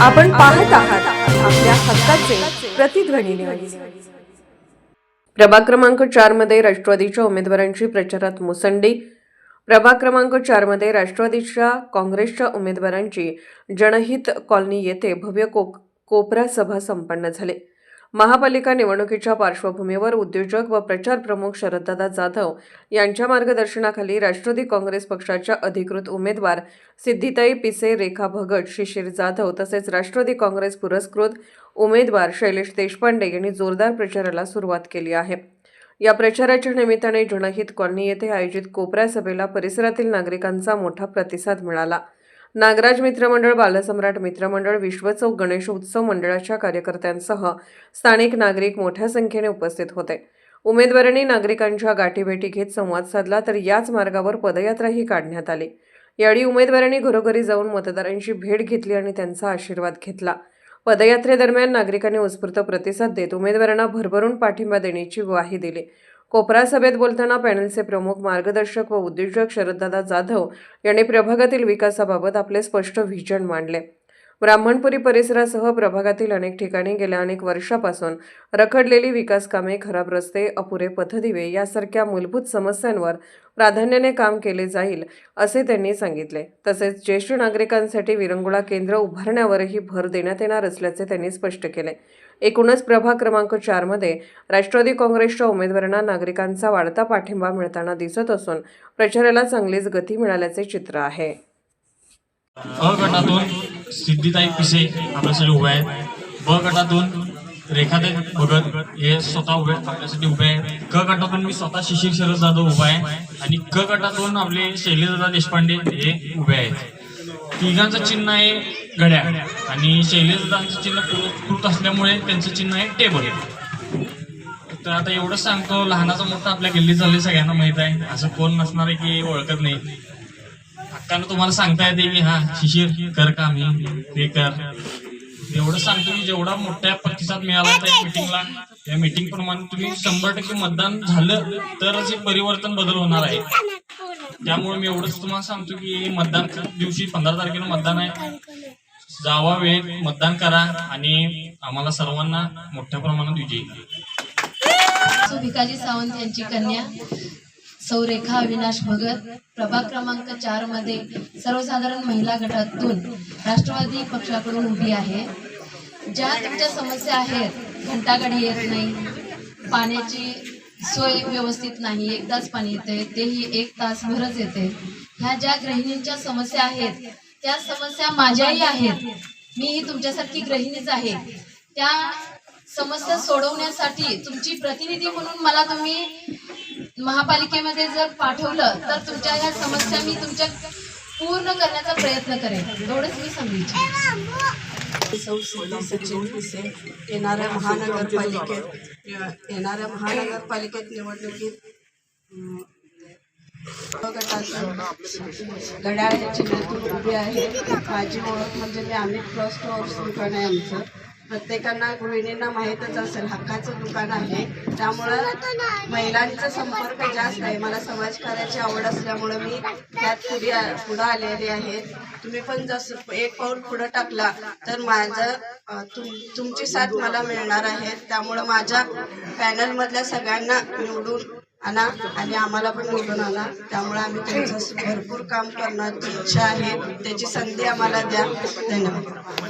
आपण पाहत आहात आपल्या हक्काचे प्रतिध्वनी न्यूज। प्रभाग क्रमांक 4 मध्ये राष्ट्रवादीच्या उमेदवारांची प्रचारात मुसंडी। प्रभाग क्रमांक 4 मध्ये राष्ट्रवादीच्या काँग्रेसच्या उमेदवारांची जनहित कॉलनी येथे भव्य कोपरा सभा संपन्न झाली। महापालिका निवडणुकीच्या पार्श्वभूमीवर उद्योजक व प्रचार प्रमुख शरददादा जाधव यांच्या मार्गदर्शनाखाली राष्ट्रवादी काँग्रेस पक्षाच्या अधिकृत उमेदवार सिद्धिताई पिसे, रेखा भगत, शिशिर जाधव तसेच राष्ट्रवादी काँग्रेस पुरस्कृत उमेदवार शैलेश देशपांडे यांनी जोरदार प्रचाराला सुरुवात केली आहे। या प्रचाराच्या निमित्ताने जनहित कॉलनी येथे आयोजित कोपरा सभेला परिसरातील नागरिकांचा मोठा प्रतिसाद मिळाला। नागराज मित्रमंडळ, बालसम्राट मित्रमंडळ, विश्वचौक गणेशोत्सव मंडळाच्या कार्यकर्त्यांसह स्थानिक नागरिक मोठ्या संख्येने उपस्थित होते। उमेदवारांनी नागरिकांच्या गाठीभेटी घेत संवाद साधला, तर याच मार्गावर पदयात्राही काढण्यात आली। यावेळी उमेदवारांनी घरोघरी जाऊन मतदारांची भेट घेतली आणि त्यांचा आशीर्वाद घेतला। पदयात्रेदरम्यान नागरिकांनी उत्स्फूर्त प्रतिसाद देत उमेदवारांना भरभरून पाठिंबा देण्याची ग्वाही दिली। कोपरा सभेत बोलताना पॅनलचे प्रमुख, मार्गदर्शक व उद्योजक शरददादा जाधव यांनी प्रभागातील विकासाबाबत आपले स्पष्ट व्हिजन मांडले। ब्राह्मणपुरी परिसरासह प्रभागातील अनेक ठिकाणी गेल्या अनेक वर्षापासून रखडलेली विकास कामे, खराब रस्ते, अपुरे पथदिवे यासारख्या मूलभूत समस्यांवर प्राधान्याने काम केले जाईल असे त्यांनी सांगितले। तसेच ज्येष्ठ नागरिकांसाठी विरंगुळा केंद्र उभारण्यावरही भर देण्यात येणार असल्याचे त्यांनी स्पष्ट केले। एकूणच प्रभाग क्रमांक 4 मध्ये राष्ट्रवादी काँग्रेसच्या उमेदवारांना नागरिकांचा वाढता पाठिंबा मिळताना दिसत असून प्रचाराला चांगलीच गती मिळाल्याचे चित्र आहे। अ गटातून सिद्धिताई पिसे आपल्यासाठी उभे आहेत। ब गटातून रेखाताई भगत हे स्वतः आपल्यासाठी उभे आहेत। क गटातून मी स्वतः शिशिर शरद जाधव उभा आहे आणि क गटातून आपले शैलेशदादा देशपांडे हे उभे आहेत। तिघांचं चिन्ह आहे घड्याळ आणि शैलेशदादांचं चिन्ह पुरस्कृत असल्यामुळे त्यांचं चिन्ह आहे टेबल। तर आता एवढंच सांगतो, लहानाचा मोठा आपल्या गल्लीत चालले सगळ्यांना माहित आहे, असं कोण नसणार आहे की ओळखत नाही। हक्कानं तुम्हाला सांगता येते की हा शिशिर कर काम हे कर। एवढं सांगतो की जेवढा मोठ्या प्रतिसाद मिळाला त्या मीटिंगला, या मीटिंग प्रमाणे तुम्ही 100% मतदान झालं तरच हे परिवर्तन बदल होणार आहे। त्यामुळे मी एवढंच तुम्हाला सांगतो की मतदान दिवशी 15 तारखेला मतदान आहे, जावा वेळ मतदान करा आणि आम्हाला सर्वांना मोठ्या प्रमाणात विजयी करा। भिकाजी सावंत यांची कन्या सौ रेखा अविनाश भगत प्रभाग क्रमांक 4 मध्ये सर्वसाधारण महिला गटातून राष्ट्रवादी पक्षाकडून उभी आहे। ज्या तुमच्या समस्या आहेत, घंटागाडी येत नाही, पाण्याची सोय व्यवस्थित नाही, एकदाच पाणी येते तेही 1 तासभरच येते, ह्या ज्या गृहिणींच्या समस्या आहेत त्या समस्या माझ्याही आहेत। मीही तुमच्यासारखी गृहिणीच आहे। त्या समस्या सोडवण्यासाठी तुमची प्रतिनिधी म्हणून मला तुम्ही महापालिकेमध्ये जर पाठवलं तर तुमच्या ह्या समस्या मी तुमच्या पूर्ण करण्याचा प्रयत्न करेन, एवढंच मी सांगू इच्छिते। सौ सचिन पिसे येणाऱ्या महानगरपालिकेत निवडणुकीत गटातून घड्याळ या चिन्हातून उभी आहे। माझी ओळख म्हणजे मी अमित क्लॉथ स्टोअर्स दुकान आहे आमचं। प्रत्येकांना गृहिणींना माहीतच असेल, हक्काचं दुकान आहे, त्यामुळं महिलांचा संपर्क जास्त आहे। मला समाजकार्याची आवड असल्यामुळं मी त्यात पुढं आलेले आहे। तुम्ही पण जसं एक पाऊल पुढं टाकला तर तुमची साथ मला मिळणार आहे। त्यामुळं माझ्या पॅनलमधल्या सगळ्यांना निवडून आणा आणि आम्हाला पण निवडून आणा। त्यामुळे आम्ही तुमचं भरपूर काम करण्याची इच्छा आहे, त्याची संधी आम्हाला द्या। धन्यवाद।